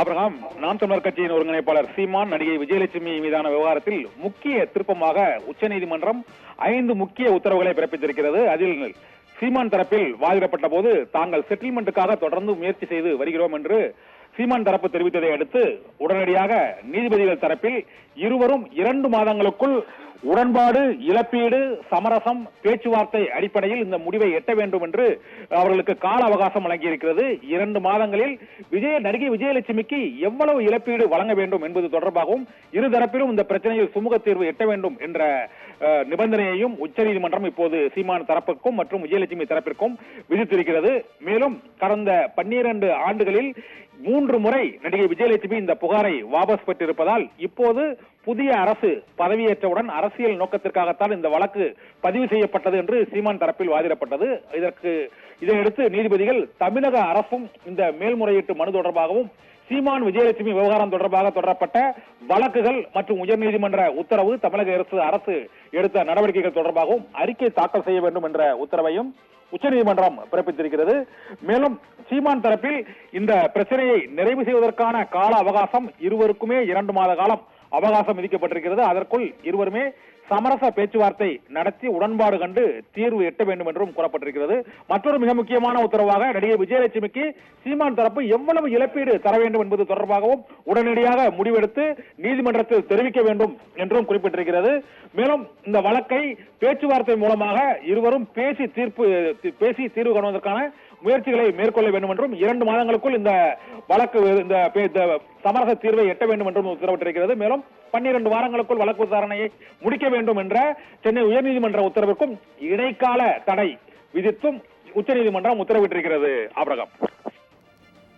Abraham, நாம் தமிழர் கட்சியின் ஒருங்கிணைப்பாளர் சீமான் நடிகை விஜயலட்சுமி மீதான விவகாரத்தில் முக்கிய திருப்பமாக உச்சநீதிமன்றம் 5 முக்கிய உத்தரவுகளை பிறப்பித்திருக்கிறது. அதில் சீமான் தரப்பில் வாதிடப்பட்ட போது தாங்கள் செட்டில்மெண்ட்டுக்காக தொடர்ந்து முயற்சி செய்து வருகிறோம் என்று சீமான் தரப்பு தெரிவித்ததை அடுத்து உடனடியாக நீதிபதிகள் தரப்பில் இருவரும் 2 மாதங்களுக்குள் உடன்பாடு, இழப்பீடு, சமரசம், பேச்சுவார்த்தை அடிப்படையில் இந்த முடிவை எட்ட வேண்டும் என்று அவர்களுக்கு கால அவகாசம் வழங்கியிருக்கிறது. 2 மாதங்களில் நடிகை விஜயலட்சுமிக்கு எவ்வளவு இழப்பீடு வழங்க வேண்டும் என்பது தொடர்பாகவும் இருதரப்பிலும் இந்த பிரச்சனையில் சுமூக தீர்வு எட்ட வேண்டும் என்ற நிபந்தனையையும் உச்சநீதிமன்றம் இப்போது சீமான் தரப்புக்கும் மற்றும் விஜயலட்சுமி தரப்பிற்கும் விதித்திருக்கிறது. மேலும் கடந்த 12 ஆண்டுகளில் 3 முறை நடிகை விஜயலட்சுமி இந்த புகாரை வாபஸ் பெற்றிருப்பதால் இப்போது புதிய அரசு பதவியேற்றவுடன் அரசியல் நோக்கத்திற்காகத்தான் இந்த வழக்கு பதிவு செய்யப்பட்டது என்று சீமான் தரப்பில் வாதிடப்பட்டது. இதையடுத்து நீதிபதிகள் தமிழக அரசும் இந்த மேல்முறையீட்டு மனு தொடர்பாகவும் சீமான் விஜயலட்சுமி விவகாரம் தொடர்பாக தொடரப்பட்ட வழக்குகள் மற்றும் உயர்நீதிமன்ற உத்தரவு, தமிழக அரசு எடுத்த நடவடிக்கைகள் தொடர்பாகவும் அறிக்கை தாக்கல் செய்ய வேண்டும் என்ற உத்தரவையும் உச்சநீதிமன்றம் பிறப்பித்திருக்கிறது. மேலும் சீமான் தரப்பில் இந்த பிரச்சனையை நிறைவு செய்வதற்கான கால அவகாசம் இருவருக்குமே 2 மாத காலம் அவகாசம் விதிக்கப்பட்டிருக்கிறது. அதற்குள் இருவருமே சமரச பேச்சுவார்த்தை நடத்தி உடன்பாடு கண்டு தீர்வு எட்ட வேண்டும் என்றும் கூறப்பட்டிருக்கிறது. மற்றொரு மிக முக்கியமான உத்தரவாக நடிகை விஜயலட்சுமிக்கு சீமான் தரப்பு எவ்வளவு இழப்பீடு தர வேண்டும் என்பது தொடர்பாகவும் உடனடியாக முடிவெடுத்து நீதிமன்றத்தில் தெரிவிக்க வேண்டும் என்றும் குறிப்பிட்டிருக்கிறது. மேலும் இந்த வழக்கை பேச்சுவார்த்தை மூலமாக இருவரும் பேசி தீர்வு காணுவதற்கான முயற்சிகளை மேற்கொள்ள வேண்டும் என்றும் 2 மாதங்களுக்குள் இந்த வழக்கு இந்த சமரச தீர்வை எட்ட வேண்டும் என்றும் உத்தரவிட்டிருக்கிறது. மேலும் 12 வாரங்களுக்குள் வழக்கு விசாரணையை முடிக்க வேண்டும் என்ற சென்னை உயர்நீதிமன்ற உத்தரவிற்கும் இடைக்கால தடை விதித்தும் உச்சநீதிமன்றம் உத்தரவிட்டிருக்கிறது. ஆபிரகாம்.